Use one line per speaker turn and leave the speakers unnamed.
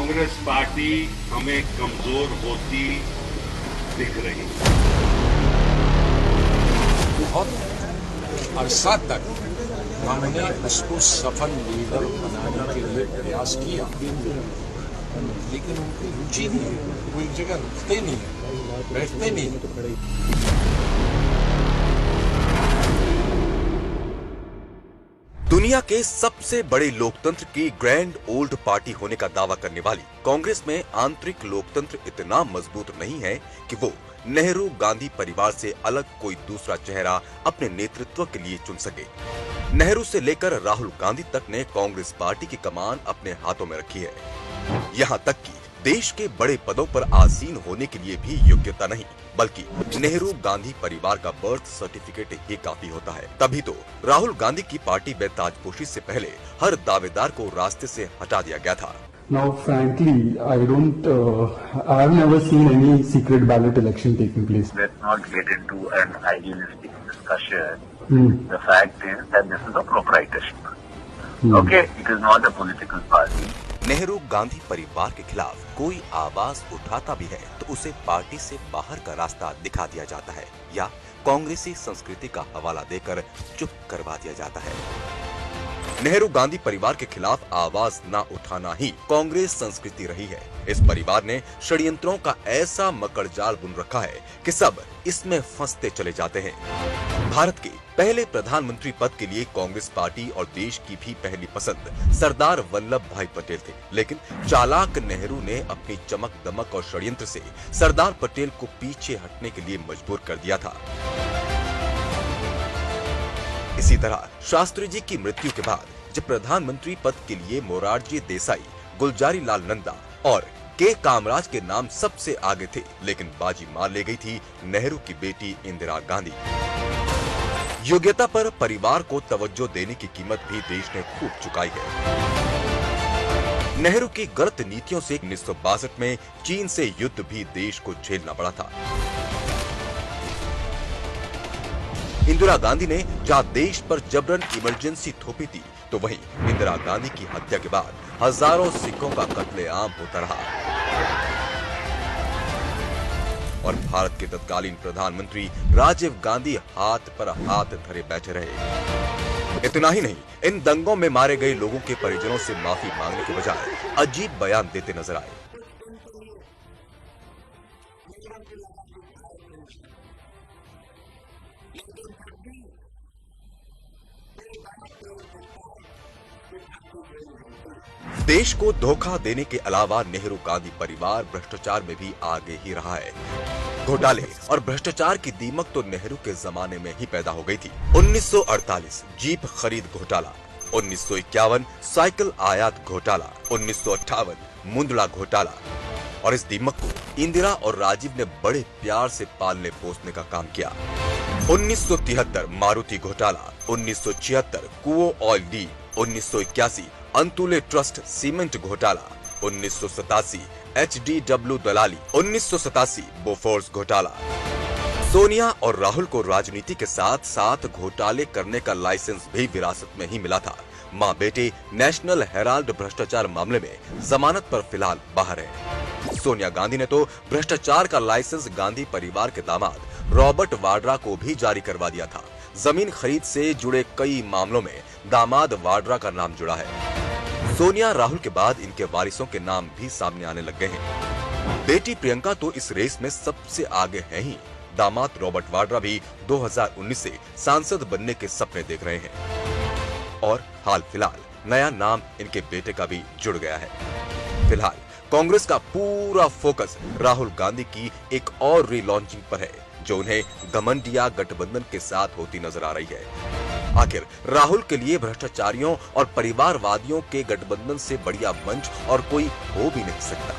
Congress party हमें कमजोर होती दिख रही।
बहुत अरसा तक हमने उसको सफल लीडर बनाने के लिए प्रयास किया, लेकिन उनकी रुचि नहीं है, वो एक जगह रुकते नहीं है, बैठते नहीं है।
दुनिया के सबसे बड़े लोकतंत्र की ग्रैंड ओल्ड पार्टी होने का दावा करने वाली कांग्रेस में आंतरिक लोकतंत्र इतना मजबूत नहीं है कि वो नेहरू गांधी परिवार से अलग कोई दूसरा चेहरा अपने नेतृत्व के लिए चुन सके। नेहरू से लेकर राहुल गांधी तक ने कांग्रेस पार्टी की कमान अपने हाथों में रखी है। यहाँ तक कि देश के बड़े पदों पर आसीन होने के लिए भी योग्यता नहीं, बल्कि नेहरू गांधी परिवार का बर्थ सर्टिफिकेट ही काफी होता है। तभी तो राहुल गांधी की पार्टी में ताजपोशी से पहले हर दावेदार को रास्ते से हटा दिया गया था।
Now, frankly, I have never seen any secret ballot election taking place.
Let's not get into an idealistic discussion. The fact is that this is a proprietorship. Okay, it is not a political party.
Nehru Gandhi परिवार के खिलाफ कोई आवाज उठाता भी है तो उसे पार्टी से बाहर का रास्ता दिखा दिया जाता है या कांग्रेसी संस्कृति का हवाला देकर चुप करवा दिया जाता है। नेहरू गांधी परिवार के खिलाफ आवाज न उठाना ही कांग्रेस संस्कृति रही है। इस परिवार ने षड्यंत्रों का ऐसा मकड़जाल बुन रखा है कि सब इसमें फंसते चले जाते हैं। भारत के पहले प्रधानमंत्री पद के लिए कांग्रेस पार्टी और देश की भी पहली पसंद सरदार वल्लभ भाई पटेल थे, लेकिन चालाक नेहरू ने अपनी चमक दमक और षड्यंत्र से सरदार पटेल को पीछे हटने के लिए मजबूर कर दिया था। इसी तरह शास्त्री जी की मृत्यु के बाद जब प्रधानमंत्री पद के लिए मोरारजी देसाई, गुलजारी लाल नंदा और के कामराज के नाम सबसे आगे थे, लेकिन बाजी मार ले गई थी नेहरू की बेटी इंदिरा गांधी। योग्यता पर परिवार को तवज्जो देने की कीमत भी देश ने खूब चुकाई है। नेहरू की गलत नीतियों से 1962 में चीन से युद्ध भी देश को झेलना पड़ा था। इंदिरा गांधी ने जहां देश पर जबरन इमरजेंसी थोपी थी, तो वहीं इंदिरा गांधी की हत्या के बाद हजारों सिखों का कत्लेआम होता रहा और भारत के तत्कालीन प्रधानमंत्री राजीव गांधी हाथ पर हाथ धरे बैठे रहे। इतना ही नहीं, इन दंगों में मारे गए लोगों के परिजनों से माफी मांगने के बजाय अजीब बयान देते नजर आए। देश को धोखा देने के अलावा नेहरू गांधी परिवार भ्रष्टाचार में भी आगे ही रहा है। घोटाले और भ्रष्टाचार की दीमक तो नेहरू के जमाने में ही पैदा हो गई थी। 1948 जीप खरीद घोटाला, 1951 साइकिल आयात घोटाला, 1958 मुंदड़ा घोटाला, और इस दीमक को इंदिरा और राजीव ने बड़े प्यार से पालने पोसने का काम किया। 1973 मारुति घोटाला, 1976 कुओं oil deal, 1981 Antule trust cement घोटाला, 1987 HDW दलाली, 1987 बोफोर्स घोटाला। सोनिया और राहुल को राजनीति के साथ साथ घोटाले करने का लाइसेंस भी विरासत में ही मिला था। मां बेटे नेशनल हेराल्ड भ्रष्टाचार मामले में जमानत पर फिलहाल बाहर है। सोनिया गांधी ने तो भ्रष्टाचार का लाइसेंस गांधी परिवार के दामाद रॉबर्ट वाड्रा को भी जारी करवा दिया था। जमीन खरीद से जुड़े कई मामलों में दामाद वाड्रा का नाम जुड़ा है। सोनिया राहुल के बाद इनके वारिसों के नाम भी सामने आने लग गए हैं। बेटी प्रियंका तो इस रेस में सबसे आगे है ही। दामाद रॉबर्ट वाड्रा भी 2019 से सांसद बनने के सपने देख रहे हैं और हाल फिलहाल नया नाम इनके बेटे का भी जुड़ गया है। फिलहाल कांग्रेस का पूरा फोकस राहुल गांधी की एक और रीलॉन्चिंग पर है, जो उन्हें घमंडिया गठबंधन के साथ होती नजर आ रही है। आखिर राहुल के लिए भ्रष्टाचारियों और परिवारवादियों के गठबंधन से बढ़िया मंच और कोई हो भी नहीं सकता।